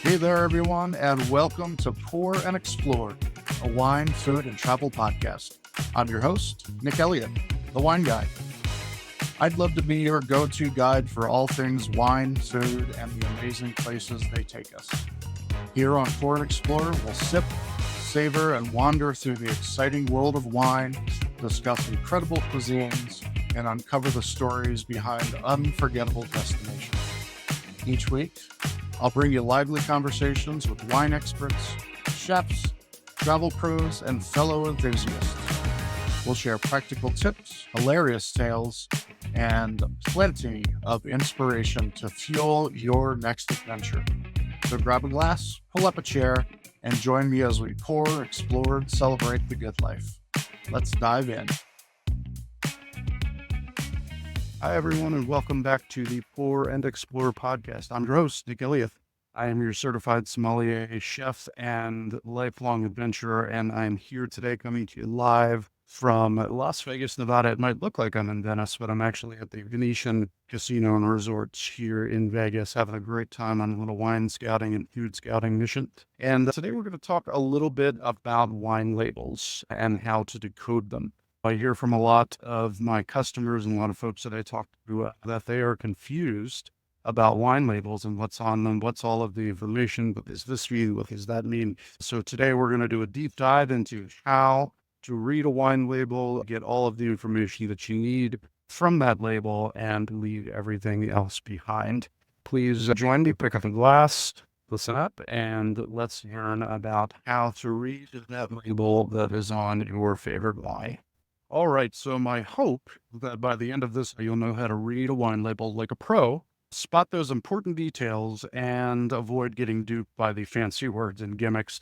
Hey there, everyone, and welcome to Pour and Explore, a wine, food, and travel podcast. I'm your host, Nick Elliott, the wine guy. I'd love to be your go-to guide for all things wine, food, and the amazing places they take us. Here on Pour and Explore, we'll sip, savor, and wander through the exciting world of wine, discuss incredible cuisines, and uncover the stories behind unforgettable destinations. Each week, I'll bring you lively conversations with wine experts, chefs, travel pros, and fellow enthusiasts. We'll share practical tips, hilarious tales, and plenty of inspiration to fuel your next adventure. So grab a glass, pull up a chair, and join me as we pour, explore, and celebrate the good life. Let's dive in. Hi, everyone, and welcome back to the Pour and Explore podcast. I'm your host, Nick Elliott. I am your certified sommelier, chef, and lifelong adventurer, and I'm here today coming to you live from Las Vegas, Nevada. It might look like I'm in Venice, but I'm actually at the Venetian Casino and Resort here in Vegas, having a great time on a little wine scouting and food scouting mission. And today we're going to talk a little bit about wine labels and how to decode them. I hear from a lot of my customers and a lot of folks that I talk to that they are confused about wine labels and what's on them, what's all of the information, what does this mean, what does that mean? So today we're going to do a deep dive into how to read a wine label, get all of the information that you need from that label, and leave everything else behind. Please join me, pick up a glass, listen up, and let's learn about how to read that label that is on your favorite wine. All right, so my hope that by the end of this, you'll know how to read a wine label like a pro, spot those important details, and avoid getting duped by the fancy words and gimmicks.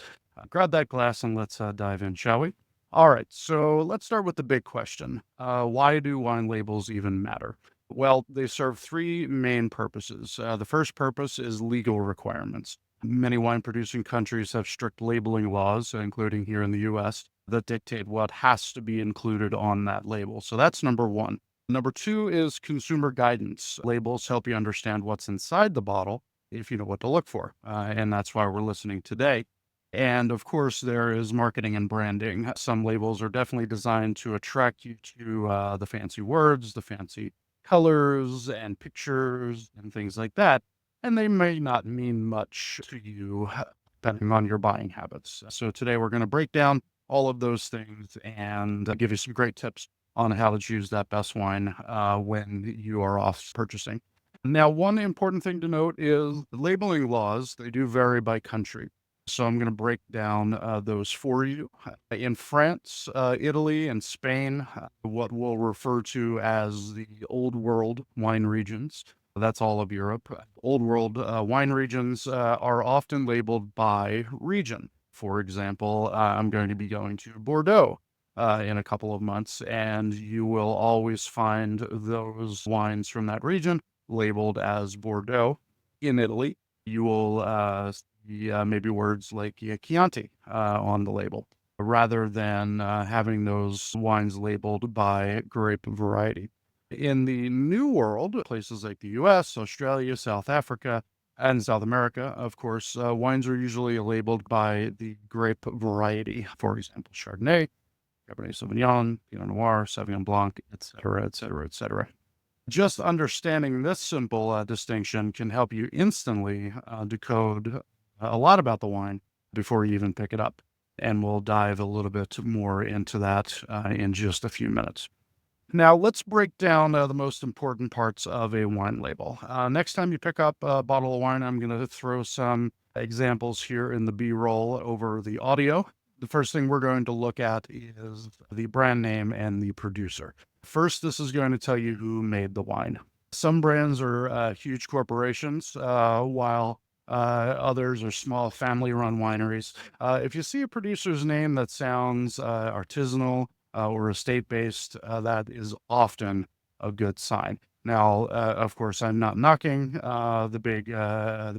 Grab that glass and let's dive in, shall we? All right, so let's start with the big question. Why do wine labels even matter? Well, they serve three main purposes. The first purpose is legal requirements. Many wine-producing countries have strict labeling laws, including here in the U.S., that dictate what has to be included on that label. So that's number one. Number two is consumer guidance. Labels help you understand what's inside the bottle if you know what to look for. And that's why we're listening today. And of course, there is marketing and branding. Some labels are definitely designed to attract you to the fancy words, the fancy colors and pictures and things like that. And they may not mean much to you depending on your buying habits. So today we're going to break down all of those things and give you some great tips on how to choose that best wine when you are off purchasing. Now, one important thing to note is labeling laws, they do vary by country. So I'm going to break down those for you. In France, Italy, and Spain, what we'll refer to as the Old World wine regions, that's all of Europe. Old World wine regions are often labeled by region. For example, I'm going to be going to Bordeaux in a couple of months, and you will always find those wines from that region labeled as Bordeaux. In Italy, you will see maybe words like Chianti on the label, rather than having those wines labeled by grape variety. In the New World, places like the US, Australia, South Africa, and South America, of course, wines are usually labeled by the grape variety. For example, Chardonnay, Cabernet Sauvignon, Pinot Noir, Sauvignon Blanc, etc., etc., etc. Just understanding this simple distinction can help you instantly decode a lot about the wine before you even pick it up. And we'll dive a little bit more into that in just a few minutes. Now, let's break down the most important parts of a wine label. Next time you pick up a bottle of wine, I'm going to throw some examples here in the B-roll over the audio. The first thing we're going to look at is the brand name and the producer. First, this is going to tell you who made the wine. Some brands are huge corporations, while others are small family-run wineries. If you see a producer's name that sounds artisanal, or estate-based, that is often a good sign. Now, of course, I'm not knocking the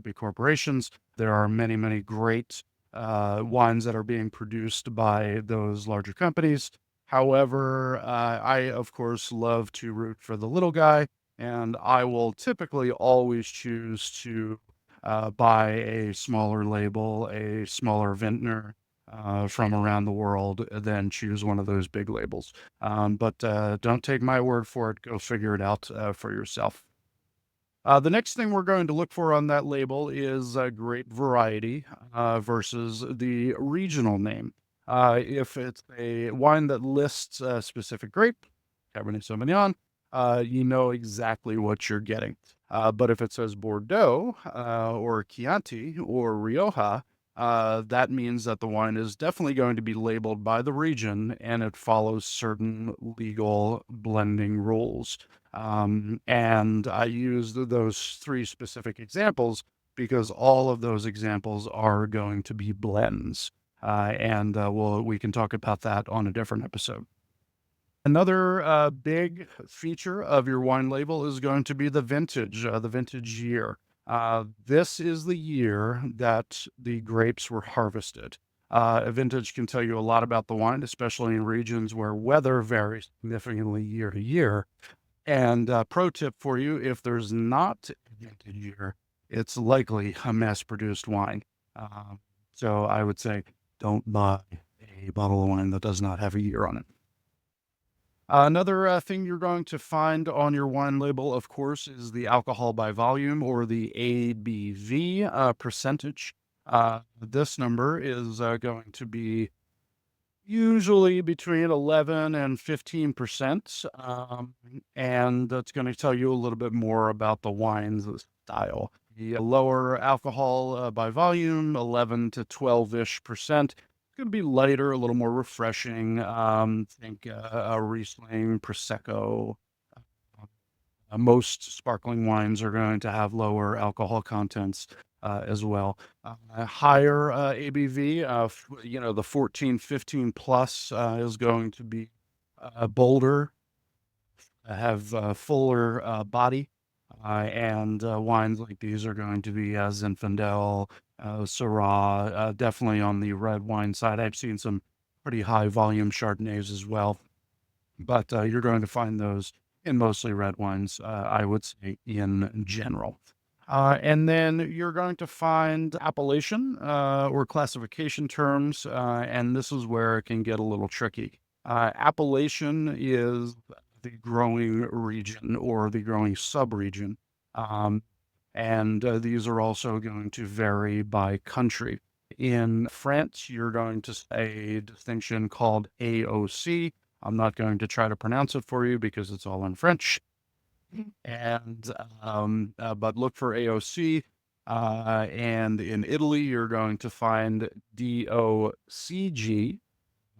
big corporations. There are many, many great wines that are being produced by those larger companies. However, I, of course, love to root for the little guy, and I will typically always choose to buy a smaller label, a smaller vintner from around the world, then choose one of those big labels. But don't take my word for it. Go figure it out for yourself. The next thing we're going to look for on that label is grape variety versus the regional name. If it's a wine that lists a specific grape, Cabernet Sauvignon, you know exactly what you're getting. But if it says Bordeaux or Chianti or Rioja, that means that the wine is definitely going to be labeled by the region and it follows certain legal blending rules. And I used those three specific examples because all of those examples are going to be blends. And we can talk about that on a different episode. Another big feature of your wine label is going to be the vintage year. This is the year that the grapes were harvested. A vintage can tell you a lot about the wine, especially in regions where weather varies significantly year to year. And pro tip for you, if there's not a vintage year, it's likely a mass-produced wine. Um, so I would say don't buy a bottle of wine that does not have a year on it. Another thing you're going to find on your wine label, of course, is the alcohol by volume or the ABV percentage. This number is going to be usually between 11 and 15%. And that's going to tell you a little bit more about the wine's style. The lower alcohol by volume, 11 to 12-ish%. It's going to be lighter, a little more refreshing. Think a Riesling, Prosecco. Most sparkling wines are going to have lower alcohol contents as well. Higher ABV, the 14, 15 plus is going to be bolder, have fuller body. And wines like these are going to be Zinfandel, Syrah, definitely on the red wine side. I've seen some pretty high volume Chardonnays as well, but you're going to find those in mostly red wines, I would say, in general. And then you're going to find appellation or classification terms, and this is where it can get a little tricky. Appellation is the growing region or the growing subregion. And these are also going to vary by country. In France, you're going to see a distinction called AOC. I'm not going to try to pronounce it for you because it's all in French. And but look for AOC. And in Italy, you're going to find DOCG.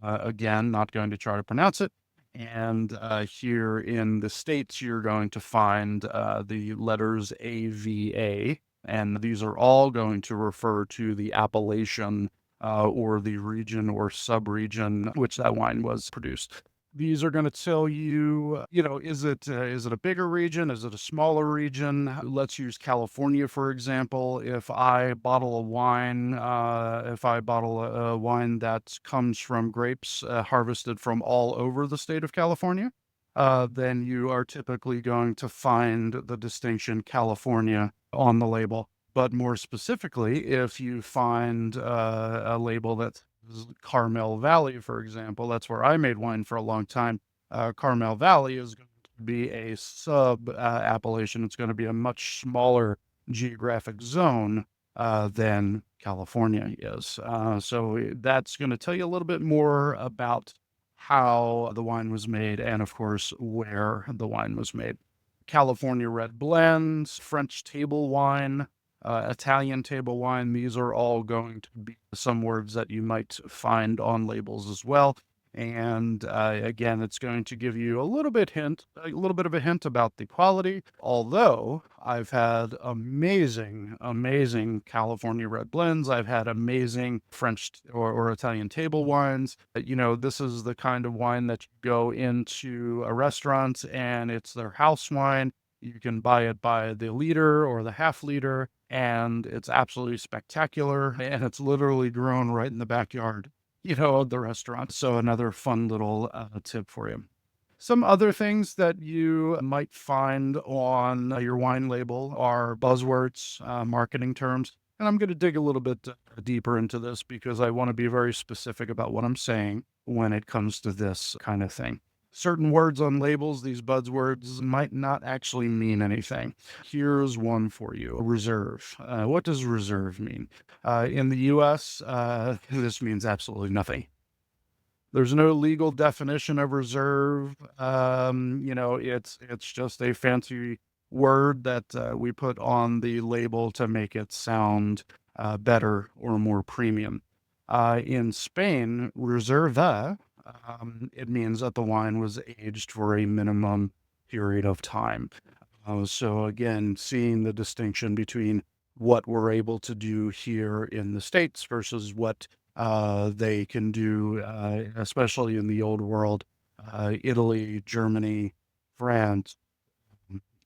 Again, not going to try to pronounce it. And here in the States, you're going to find the letters AVA, and these are all going to refer to the appellation or the region or subregion which that wine was produced. These are going to tell you, is it a bigger region? Is it a smaller region? Let's use California, for example. If I bottle a wine that comes from grapes harvested from all over the state of California, then you are typically going to find the distinction California on the label. But more specifically, if you find a label that Carmel Valley, for example, that's where I made wine for a long time. Carmel Valley is going to be a sub appellation. It's going to be a much smaller geographic zone than California is. So that's going to tell you a little bit more about how the wine was made and, of course, where the wine was made. California red blends, French table wine, Italian table wine. These are all going to be some words that you might find on labels as well. And again, it's going to give you a little bit of a hint about the quality. Although I've had amazing California red blends, I've had amazing French or Italian table wines. This is the kind of wine that you go into a restaurant and it's their house wine. You can buy it by the liter or the half liter, and it's absolutely spectacular. And it's literally grown right in the backyard, of the restaurant. So another fun little tip for you. Some other things that you might find on your wine label are buzzwords, marketing terms. And I'm going to dig a little bit deeper into this because I want to be very specific about what I'm saying when it comes to this kind of thing. Certain words on labels, these buzzwords, might not actually mean anything. Here's one for you: reserve. What does reserve mean? In the US, this means absolutely nothing. There's no legal definition of reserve. It's just a fancy word that we put on the label to make it sound better or more premium. In Spain, reserva, it means that the wine was aged for a minimum period of time. So again, seeing the distinction between what we're able to do here in the States versus what they can do, especially in the old world, Italy, Germany, France,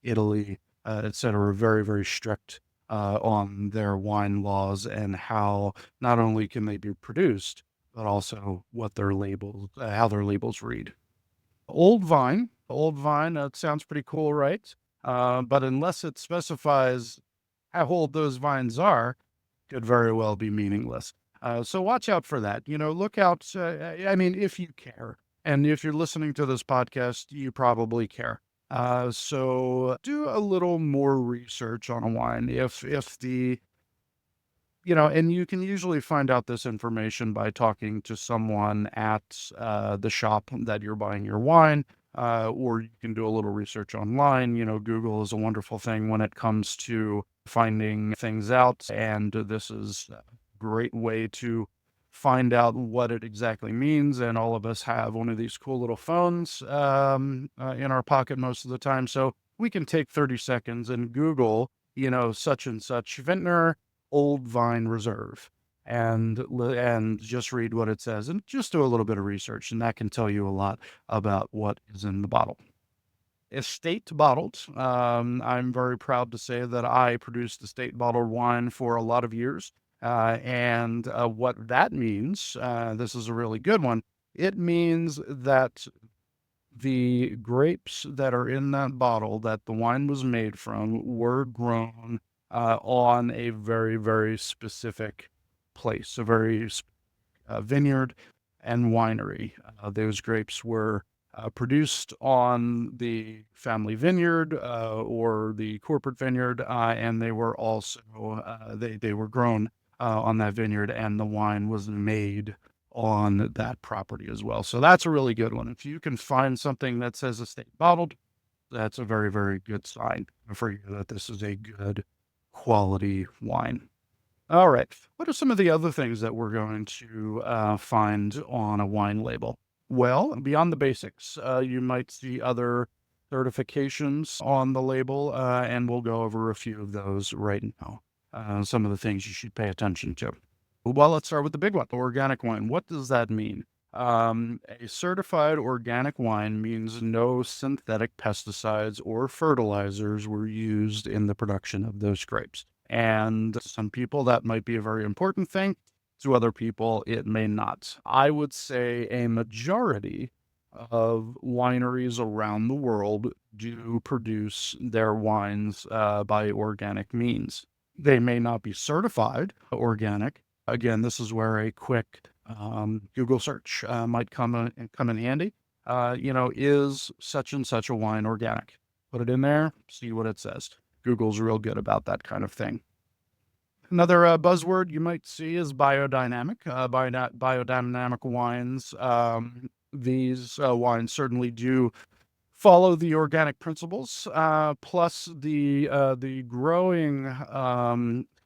Italy, etc. Very, very strict on their wine laws and how not only can they be produced, but also what their labels, how their labels read. Old vine, that sounds pretty cool, right? But unless it specifies how old those vines are, could very well be meaningless. So watch out for that. Look out. I mean, if you care, and if you're listening to this podcast, you probably care. So do a little more research on a wine. If the and you can usually find out this information by talking to someone at the shop that you're buying your wine, or you can do a little research online. Google is a wonderful thing when it comes to finding things out, and this is a great way to find out what it exactly means. And all of us have one of these cool little phones in our pocket most of the time, so we can take 30 seconds and Google, such and such vintner, Old Vine Reserve, and just read what it says and just do a little bit of research, and that can tell you a lot about what is in the bottle. Estate bottled. I'm very proud to say that I produced estate bottled wine for a lot of years. And what that means, this is a really good one. It means that the grapes that are in that bottle that the wine was made from were grown on a very, very specific place, a very vineyard and winery. Those grapes were produced on the family vineyard or the corporate vineyard, and they were also they were grown on that vineyard, and the wine was made on that property as well. So that's a really good one. If you can find something that says estate bottled, that's a very, very good sign for you that this is a good quality wine. All right. What are some of the other things that we're going to find on a wine label? Well, beyond the basics, you might see other certifications on the label, and we'll go over a few of those right now. Some of the things you should pay attention to. Well, let's start with the big one, organic wine. What does that mean? A certified organic wine means no synthetic pesticides or fertilizers were used in the production of those grapes. And to some people, that might be a very important thing. To other people, it may not. I would say a majority of wineries around the world do produce their wines by organic means. They may not be certified organic. Again, this is where a quick Google search might come in handy. Is such and such a wine organic? Put it in there, see what it says. Google's real good about that kind of thing. Another buzzword you might see is biodynamic. Biodynamic wines. These wines certainly do follow the organic principles. Plus, the growing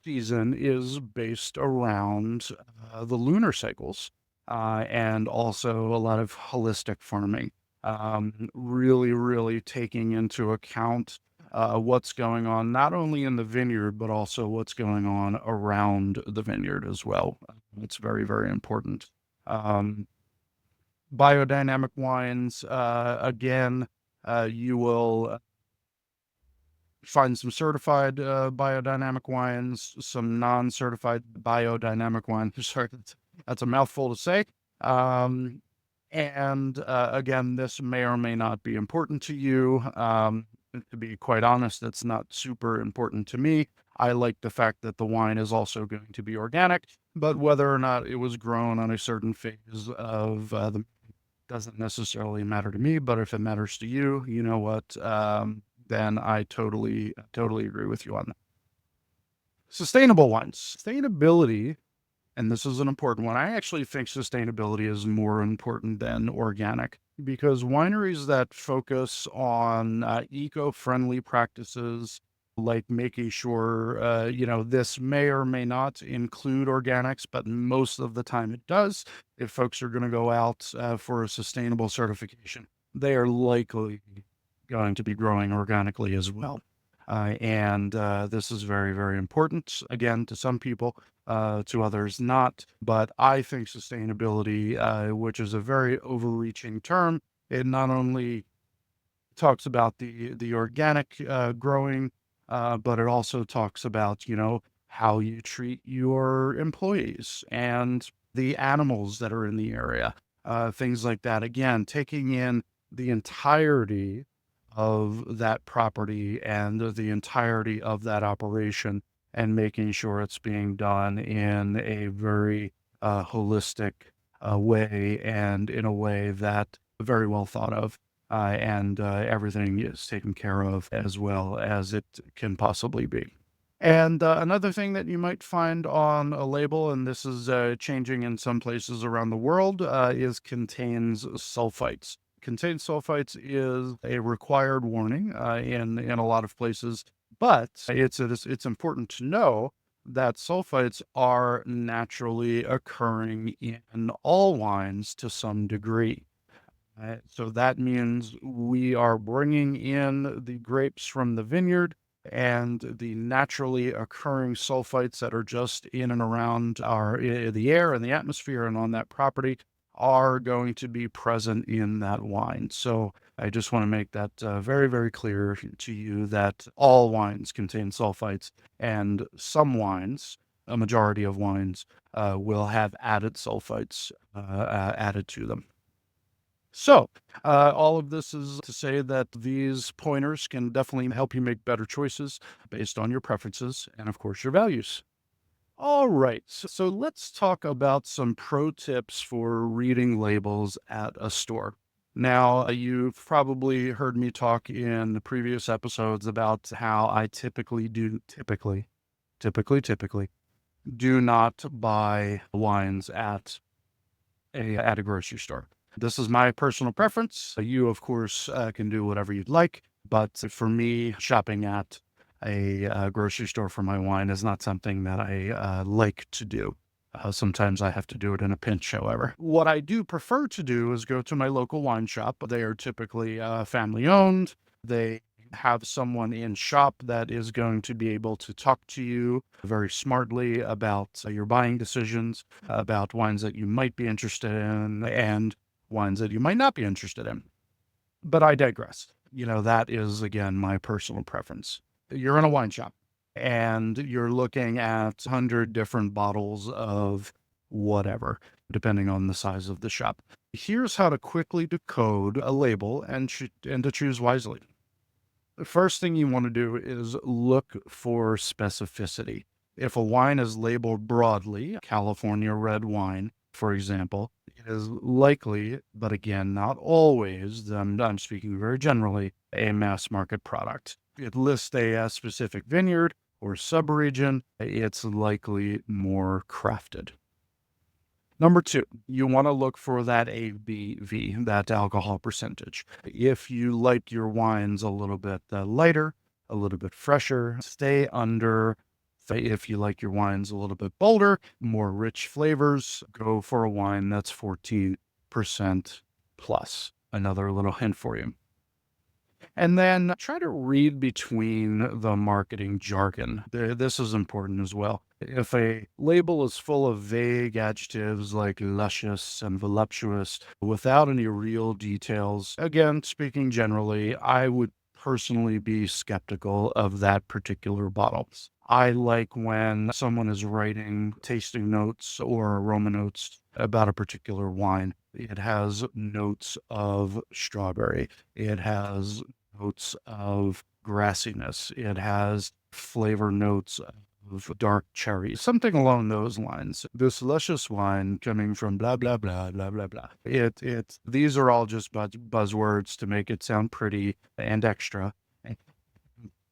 season is based around the lunar cycles, and also a lot of holistic farming. Really, really taking into account what's going on not only in the vineyard, but also what's going on around the vineyard as well. It's very, very important. Biodynamic wines, again, you will find some certified biodynamic wines, some non-certified biodynamic wines. Sorry, that's a mouthful to say. And again, this may or may not be important to you. To be quite honest, it's not super important to me. I like the fact that the wine is also going to be organic, but whether or not it was grown on a certain phase of the doesn't necessarily matter to me. But if it matters to you, you know what? Then I totally agree with you on that. Sustainable wines. Sustainability, and this is an important one. I actually think sustainability is more important than organic because wineries that focus on eco-friendly practices, like making sure, this may or may not include organics, but most of the time it does. If folks are going to go out for a sustainable certification, they are likely going to be growing organically as well. And this is very, very important, again, to some people, to others not. But I think sustainability, which is a very overreaching term, it not only talks about the organic growing, but it also talks about, how you treat your employees and the animals that are in the area, things like that. Again, taking in the entirety of that property and the entirety of that operation and making sure it's being done in a very holistic way and in a way that very well thought of and everything is taken care of as well as it can possibly be. And another thing that you might find on a label, and this is changing in some places around the world, is contains sulfites. Contains sulfites is a required warning in a lot of places, but it's important to know that sulfites are naturally occurring in all wines to some degree. So that means we are bringing in the grapes from the vineyard and the naturally occurring sulfites that are just in and around the air and the atmosphere and on that property are going to be present in that wine. So I just want to make that very, very clear to you that all wines contain sulfites, and some wines, a majority of wines, will have added sulfites added to them. So, all of this is to say that these pointers can definitely help you make better choices based on your preferences and, of course, your values. All right, so let's talk about some pro tips for reading labels at a store. Now, you've probably heard me talk in the previous episodes about how I typically do not buy wines at a grocery store. This is my personal preference. You, of course, can do whatever you'd like, but for me, shopping at a grocery store for my wine is not something that I like to do. Sometimes I have to do it in a pinch, however. What I do prefer to do is go to my local wine shop. They are typically family owned. They have someone in shop that is going to be able to talk to you very smartly about your buying decisions, about wines that you might be interested in, and ones that you might not be interested in. But I digress. That is, again, my personal preference. You're in a wine shop and you're looking at 100 different bottles of whatever, depending on the size of the shop. Here's how to quickly decode a label and to choose wisely. The first thing you want to do is look for specificity. If a wine is labeled broadly, California red wine, for example, it is likely, but again, not always, I'm speaking very generally, a mass market product. It lists a specific vineyard or subregion, it's likely more crafted. Number two, you want to look for that ABV, that alcohol percentage. If you like your wines a little bit lighter, a little bit fresher, stay under. If you like your wines a little bit bolder, more rich flavors, go for a wine that's 14% plus. Another little hint for you. And then try to read between the marketing jargon. This is important as well. If a label is full of vague adjectives like luscious and voluptuous without any real details, again, speaking generally, I would personally be skeptical of that particular bottle. I like when someone is writing tasting notes or aroma notes about a particular wine. It has notes of strawberry. It has notes of grassiness. It has flavor notes of dark cherry, something along those lines. This luscious wine coming from blah blah blah blah blah blah. These are all just buzzwords to make it sound pretty and extra.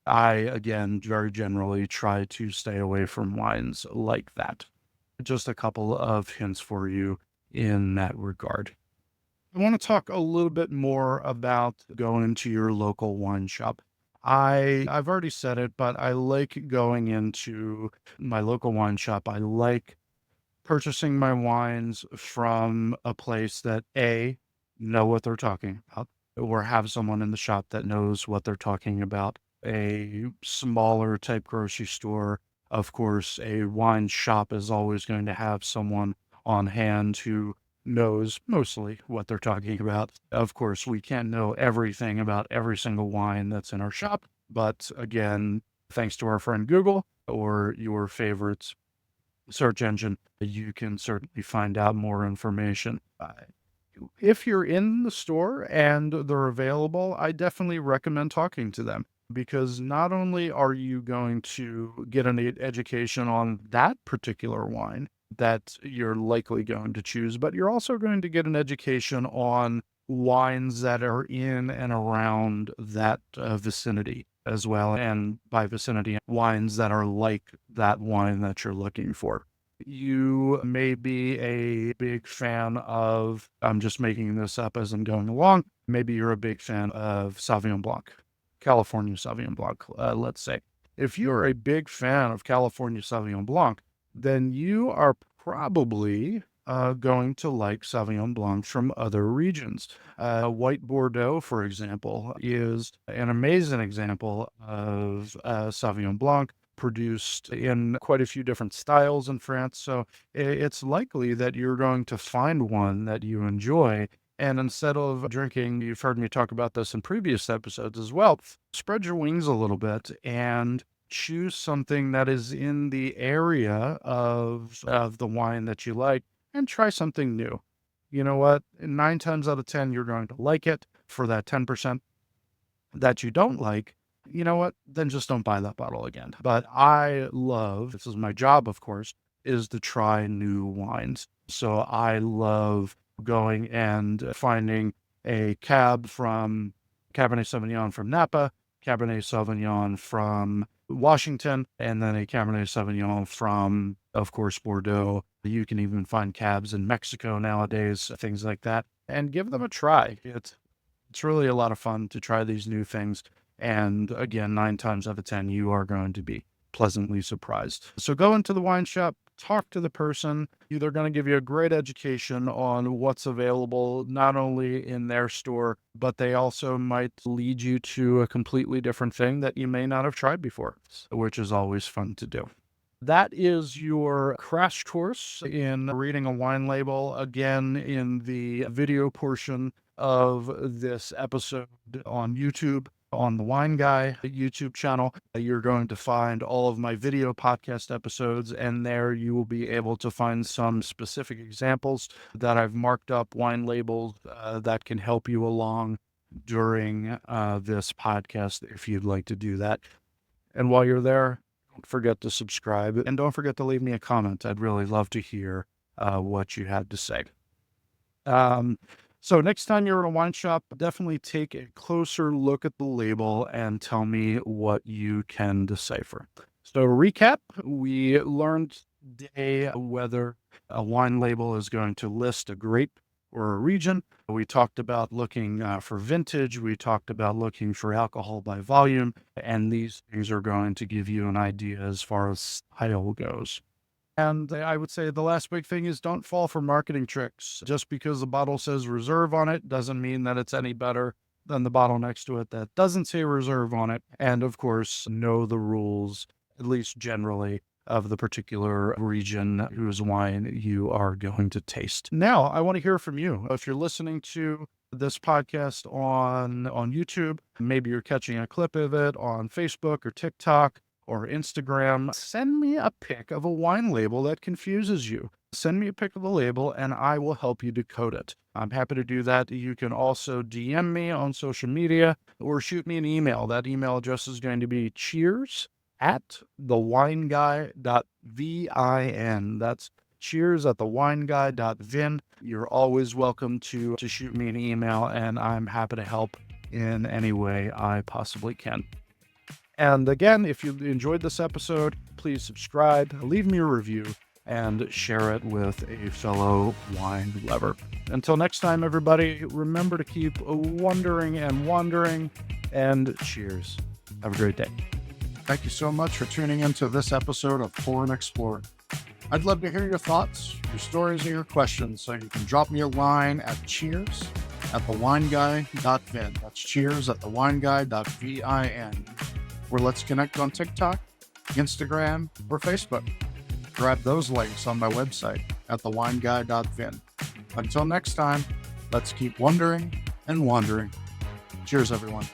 I again very generally try to stay away from wines like that. Just a couple of hints for you in that regard. I want to talk a little bit more about going to your local wine shop. I've already said it, but I like going into my local wine shop. I like purchasing my wines from a place that know what they're talking about, or have someone in the shop that knows what they're talking about. A smaller type grocery store, of course, a wine shop is always going to have someone on hand who knows mostly what they're talking about. Of course, we can't know everything about every single wine that's in our shop, but again, thanks to our friend Google or your favorite search engine, you can certainly find out more information. If you're in the store and they're available, I definitely recommend talking to them, because not only are you going to get an education on that particular wine that you're likely going to choose, but you're also going to get an education on wines that are in and around that vicinity as well. And by vicinity, wines that are like that wine that you're looking for. You may be a big fan of, I'm just making this up as I'm going along, maybe you're a big fan of Sauvignon Blanc, California Sauvignon Blanc, let's say. If you're a big fan of California Sauvignon Blanc, then you are probably going to like Sauvignon Blancs from other regions. White Bordeaux, for example, is an amazing example of Sauvignon Blanc produced in quite a few different styles in France. So it's likely that you're going to find one that you enjoy. And instead of drinking, you've heard me talk about this in previous episodes as well, spread your wings a little bit and choose something that is in the area of the wine that you like and try something new. You know what? 9 times out of 10, you're going to like it. For that 10% that you don't like, you know what? Then just don't buy that bottle again. But I love, this is my job, of course, is to try new wines. So I love going and finding a Cabernet Sauvignon from Napa, Cabernet Sauvignon from Washington, and then a Cabernet Sauvignon from, of course, Bordeaux. You can even find cabs in Mexico nowadays, things like that, and give them a try. It's really a lot of fun to try these new things. And again, 9 times out of 10, you are going to be pleasantly surprised. So go into the wine shop, talk to the person. They're going to give you a great education on what's available, not only in their store, but they also might lead you to a completely different thing that you may not have tried before, which is always fun to do. That is your crash course in reading a wine label. Again, in the video portion of this episode on YouTube, on the Wine Guy YouTube channel, you're going to find all of my video podcast episodes, and there you will be able to find some specific examples that I've marked up, wine labels that can help you along during this podcast if you'd like to do that. And while you're there, don't forget to subscribe, and don't forget to leave me a comment. I'd really love to hear what you had to say. So next time you're in a wine shop, definitely take a closer look at the label and tell me what you can decipher. So to recap, we learned today whether a wine label is going to list a grape or a region. We talked about looking for vintage. We talked about looking for alcohol by volume. And these things are going to give you an idea as far as style goes. And I would say the last big thing is don't fall for marketing tricks. Just because the bottle says reserve on it doesn't mean that it's any better than the bottle next to it that doesn't say reserve on it. And of course, know the rules, at least generally, of the particular region whose wine you are going to taste. Now, I want to hear from you. If you're listening to this podcast on YouTube. Maybe you're catching a clip of it on Facebook or TikTok or Instagram. Send me a pic of a wine label that confuses you. Send me a pic of the label and I will help you decode it. I'm happy to do that. You can also DM me on social media or shoot me an email. That email address is going to be cheers@thewineguy.vin. That's cheers@thewineguy.vin. You're always welcome to shoot me an email, and I'm happy to help in any way I possibly can. And again, if you enjoyed this episode, please subscribe, leave me a review, and share it with a fellow wine lover. Until next time, everybody, remember to keep wondering and wandering, and cheers. Have a great day. Thank you so much for tuning into this episode of Pour and Explore. I'd love to hear your thoughts, your stories, and your questions, so you can drop me a line at cheers@thewineguy.vin. That's cheers@thewineguy.vin. Or let's connect on TikTok, Instagram, or Facebook. Grab those links on my website at thewineguy.vin. Until next time, let's keep wondering and wandering. Cheers, everyone.